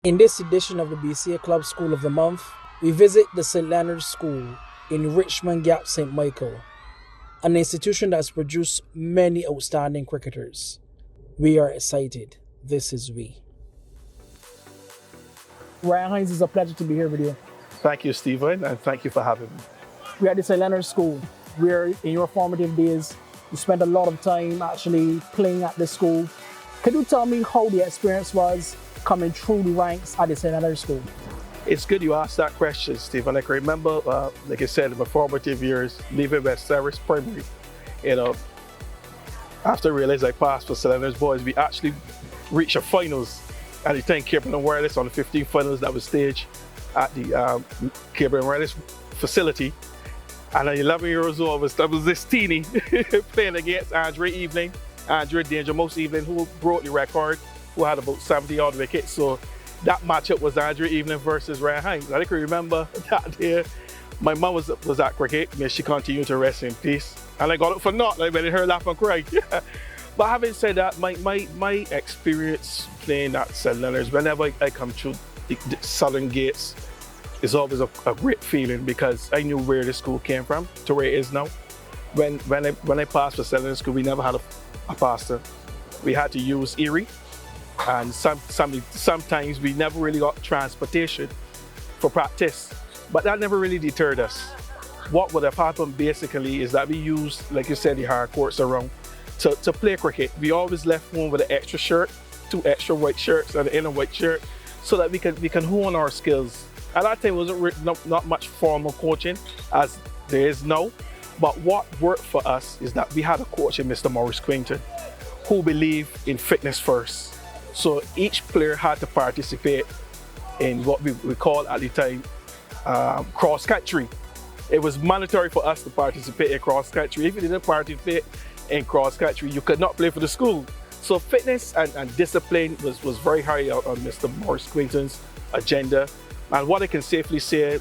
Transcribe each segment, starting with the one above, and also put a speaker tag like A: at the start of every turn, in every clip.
A: In this edition of the BCA Club School of the Month, we visit the St.Leonards School in Richmond Gap, St. Michael, an institution that has produced many outstanding cricketers. We are excited. This is we. Ryan Hines, it's a pleasure to be here with you.
B: Thank you, Stephen, and thank you for having me.
A: We are at the St.Leonards School. We're in your formative days. You spent a lot of time actually playing at the school. Can you tell me how the experience was coming through the ranks at the St.Leonards School?
B: It's good you asked that question, Stephen. I can remember, like I said, in my formative years, leaving West Terrace Primary, after I realized I passed for St.Leonards boys, we actually reached the finals at the time Cable and Wireless on the 15 finals that was staged at the Cable and Wireless facility. And at 11 years old, I was this teeny playing against Andre Danger Most Evening, who broke the record, who had about 70 odd wickets. So that matchup was Andre Evening versus Ryan Hines. I can remember that day. My mum was at cricket, may she continue to rest in peace. And I got up for naught, I made her laugh and cry. But having said that, my experience playing at St.Leonards, whenever I come through the southern gates, is always a great feeling because I knew where the school came from to where it is now. When I passed for St.Leonards School, we never had a pastor. We had to use Erie, and sometimes we never really got transportation for practice. But that never really deterred us. What would have happened basically is that we used, like you said, the hard courts around to play cricket. We always left home with an extra shirt, 2 extra white shirts and an inner white shirt, so that we can hone our skills. At that time, it wasn't not much formal coaching as there is now. But what worked for us is that we had a coach in Mr. Maurice Quainton who believed in fitness first. So each player had to participate in what we called at the time cross country. It was mandatory for us to participate in cross country. If you didn't participate in cross country, you could not play for the school. So fitness and discipline was very high on Mr. Maurice Quainton's agenda. And what I can safely say,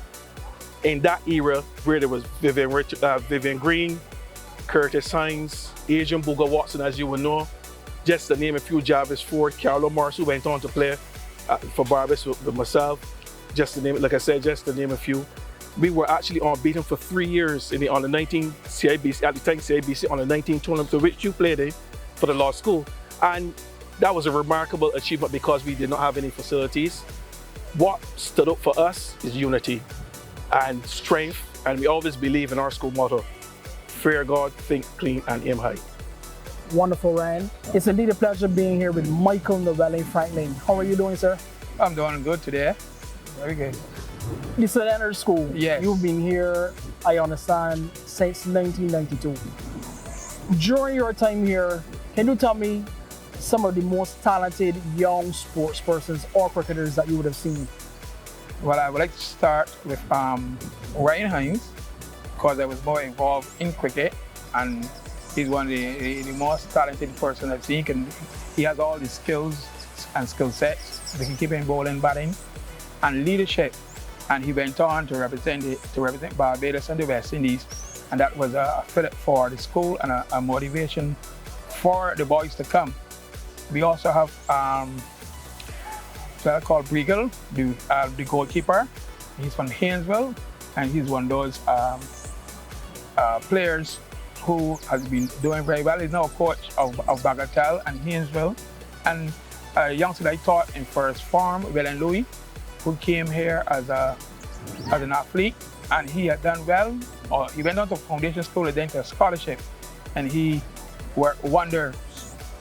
B: in that era where there was Vivian Green, Curtis Hines, Adrian Booger Watson, as you will know, just to name a few, Jarvis Ford, Carlo Morris, who went on to play for Barbados with myself, just to name it, like I said, just to name a few. We were actually unbeaten for 3 years on the 19 CIBC, at the time CIBC, on the 19 tournament to which you played in for the law school. And that was a remarkable achievement because we did not have any facilities. What stood up for us is unity and strength, and we always believe in our school motto: fear God, think clean, and aim high.
A: Wonderful, Ryan. It's indeed a pleasure being here with Michael Novelli Franklin. How are you doing, sir?
C: I'm doing good today. Very good.
A: The St.Leonards School.
C: Yes.
A: You've been here, I understand, since 1992. During your time here, can you tell me some of the most talented young sports persons or cricketers that you would have seen?
C: Well, I would like to start with Ryan Hines, because I was more involved in cricket, and he's one of the most talented person I've seen. He has all the skills and skill sets. He can keep in bowling, batting, and leadership. And he went on to represent Barbados and the West Indies, and that was a fillip for the school and a motivation for the boys to come. We also have a player called Briegel, the goalkeeper. He's from Haynesville, and he's one of those players who has been doing very well. He's now a coach of Bagatelle and Haynesville. And a youngster I taught in first form, William Louis, who came here as an athlete, and he had done well. He went on to foundation school and then to a scholarship, and he worked wonders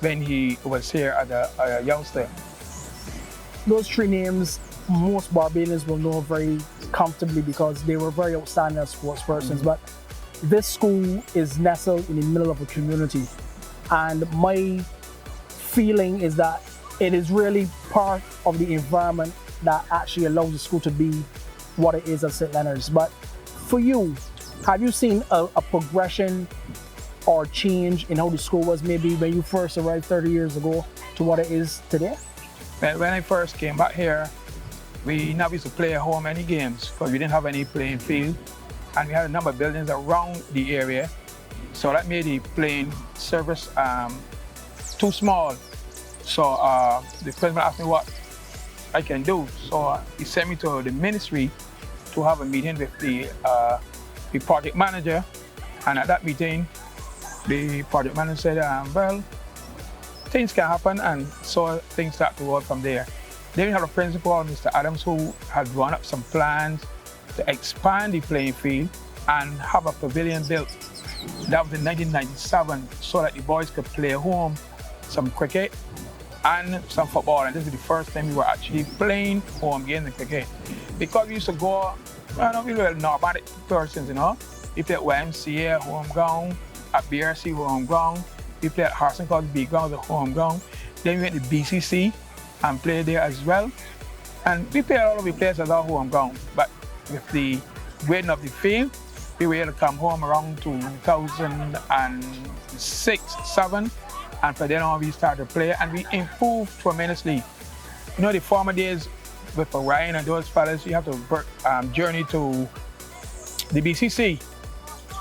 C: when he was here as a youngster.
A: Those 3 names, most Barbadians will know very comfortably because they were very outstanding as sports persons. But this school is nestled in the middle of a community, and my feeling is that it is really part of the environment that actually allows the school to be what it is at St.Leonards. But for you, have you seen a progression or change in how the school was maybe when you first arrived 30 years ago to what it is today?
C: When I first came back here, we never used to play at home any games because we didn't have any playing field, and we had a number of buildings around the area, so that made the playing service too small. So the principal asked me I can do. So he sent me to the ministry to have a meeting with the project manager. And at that meeting, the project manager said, well, things can happen, and so things start to work from there. Then we had a principal, Mr. Adams, who had drawn up some plans to expand the playing field and have a pavilion built. That was in 1997, so that the boys could play home some cricket and some football. And this is the first time we were actually playing home games in cricket. Because we used to go, we were nomadic persons, We played at YMCA, home ground, at BRC, home ground. We played at Harrison College, big ground, the home ground. Then we went to BCC and played there as well. And we played all of the places at our home ground. But with the grading of the field, we were able to come home around 2006, 2007. And from then on, we started to play and we improved tremendously. The former days with Orion and those fellas, you have to journey to the BCC.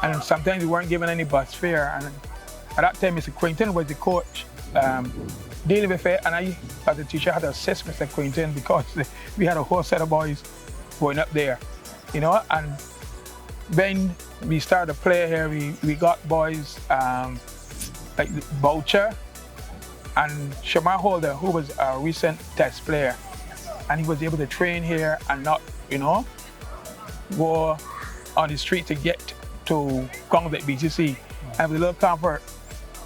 C: And sometimes we weren't given any bus fare. And at that time, Mr. Quinton was the coach dealing with it. And I, as a teacher, had to assist Mr. Quinton because we had a whole set of boys going up there, And when we started to play here, we got boys like Boucher and Shamar Holder, who was a recent test player. And he was able to train here and not, go on the street to get to grounds at BCC. And it was a little comfort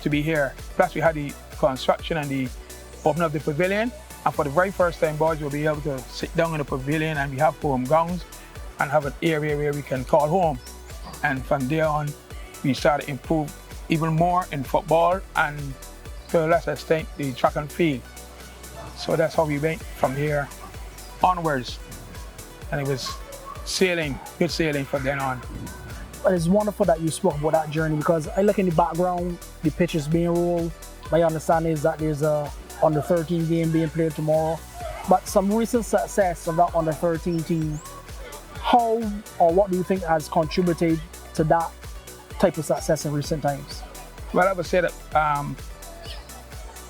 C: to be here. Plus we had the construction and the opening of the pavilion. And for the very first time, boys will be able to sit down in the pavilion and we have home grounds and have an area where we can call home. And from there on, we started to improve even more in football and to a lesser extent, the track and field. So that's how we went from here onwards. And it was good sailing from then on.
A: But it's wonderful that you spoke about that journey because I look in the background, the pitch is being rolled. My understanding is that there's a under 13 game being played tomorrow. But some recent success of that under 13 team, how or what do you think has contributed to that type of success in recent times?
C: Well, I would say that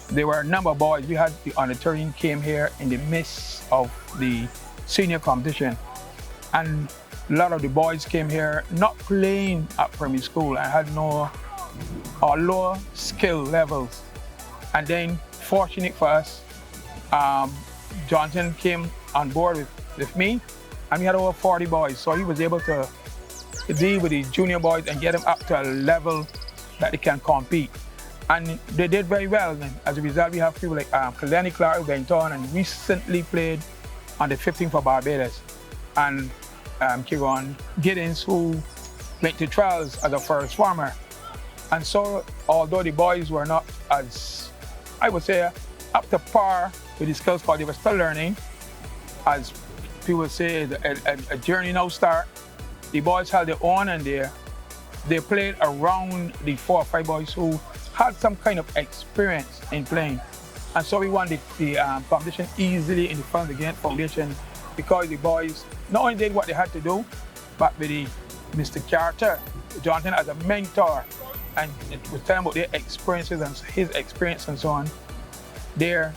C: there were a number of boys. We had the under 13 came here in the midst of the senior competition. And a lot of the boys came here not playing at primary school and had lower skill levels. And then, fortunate for us, Johnson came on board with me, and we had over 40 boys. So he was able to deal with the junior boys and get them up to a level that they can compete. And they did very well. And as a result, we have people like Lenny Clark who went on and recently played on the 15 for Barbados. And Kieran Giddens, who went to trials as a first farmer. And so, although the boys were not as, I would say, up to par with the skills because they were still learning, as people say, a journey now start. The boys held their own and they played around the 4 or 5 boys who had some kind of experience in playing. And so we won the competition easily in the front again foundation because the boys not only did what they had to do, but with Mr. Carter, Jonathan as a mentor, and it was telling about their experiences and his experience and so on. They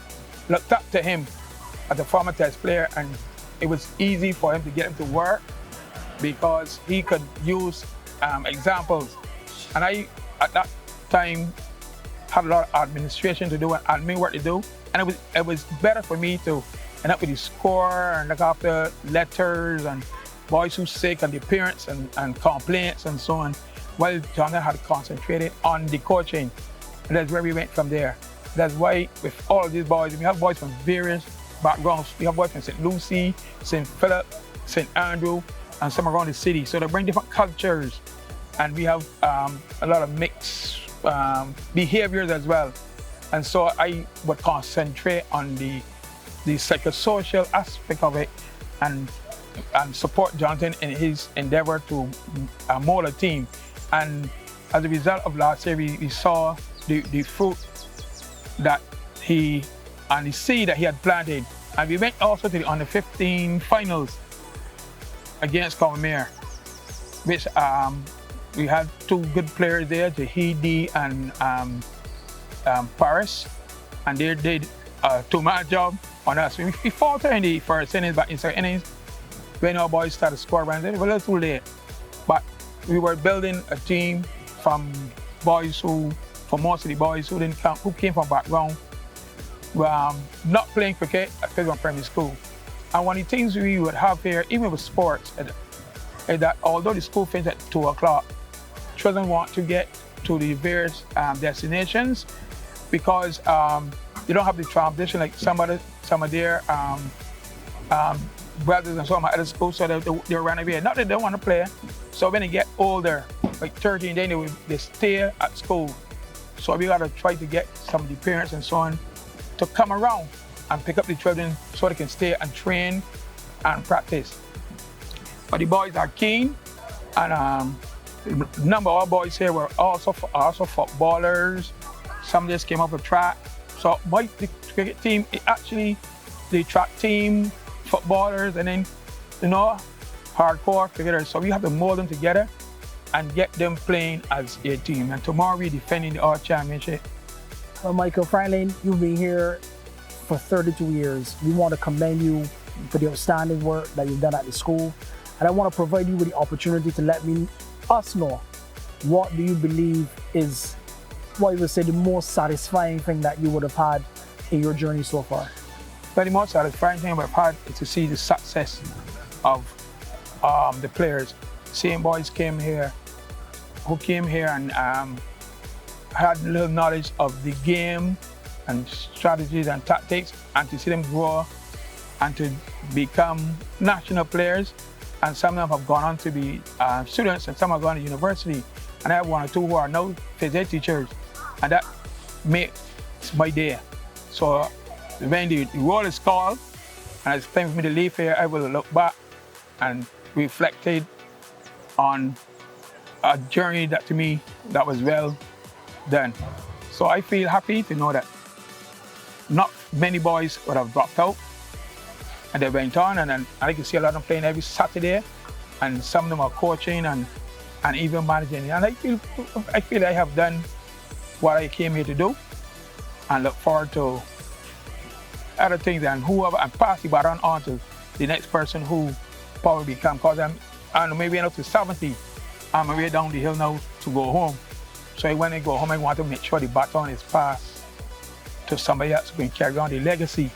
C: looked up to him as a former test player, and it was easy for him to get him to work because he could use examples. And I, at that time, had a lot of administration to do and admin work to do, and it was better for me to end up with the score and look after letters and boys who's sick and the parents and complaints and so on, while Jonathan had concentrated on the coaching. And that's where we went from there. That's why with all of these boys, we have boys from various backgrounds. We have boys from St. Lucie, St. Philip, St. Andrew, and some around the city. So they bring different cultures. And we have a lot of mixed behaviors as well. And so I would concentrate on the psychosocial aspect of it and support Jonathan in his endeavor to mold a team. And as a result of last year, we saw the fruit that the seed that he had planted. And we went also to the under 15 finals against Combermere, which we had 2 good players there, Jahidi and Paris, and they did a two-man job on us. We faltered in the first innings, but in second innings, when our boys started scoring runs, it was a little too late. But we were building a team from most of the boys who came from background, not playing cricket at Pittsburgh Primary School. And one of the things we would have here, even with sports, is that although the school finished at 2 o'clock, children want to get to the various destinations because they don't have the transition like some of their brothers and some of other schools, so they run away. Not that they don't want to play. So when they get older, like 13, then they stay at school. So we got to try to get some of the parents and so on to come around and pick up the children so they can stay and train and practice. But the boys are keen, and a number of our boys here were also footballers. Some just came up with track. So the cricket team, actually the track team, footballers, and then hardcore cricketers. So we have to mold them together and get them playing as a team. And tomorrow we're defending our championship.
A: Well, Michael Franklin, you've been here for 32 years. We want to commend you for the outstanding work that you've done at the school. And I want to provide you with the opportunity to let us know what do you believe is, what you would say, the most satisfying thing that you would have had in your journey so far.
C: But the most satisfying thing I've had is to see the success of the players. Seeing boys who came here and had a little knowledge of the game and strategies and tactics, and to see them grow and to become national players. And some of them have gone on to be students, and some have gone to university. And I have one or two who are now physics teachers, and that makes my day. So when the roll is called, and it's time for me to leave here, I will look back and reflected on a journey that to me that was well done. So I feel happy to know that not many boys would have dropped out, and they went on, and I can see a lot of them playing every Saturday, and some of them are coaching and even managing. And I feel I have done what I came here to do, and look forward to other things and pass the baton on to the next person who probably come, because I'm maybe up to 70. I'm way down the hill now to go home. So when I go home, I want to make sure the baton is passed to somebody else who can carry on the legacy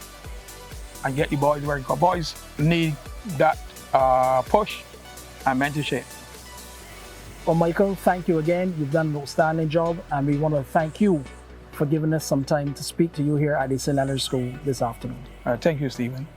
C: and get the boys working. Because boys need that push and mentorship.
A: Well, Michael, thank you again. You've done an outstanding job, and we want to thank you for giving us some time to speak to you here at the St. Leonards School this afternoon.
C: Thank you, Stephen.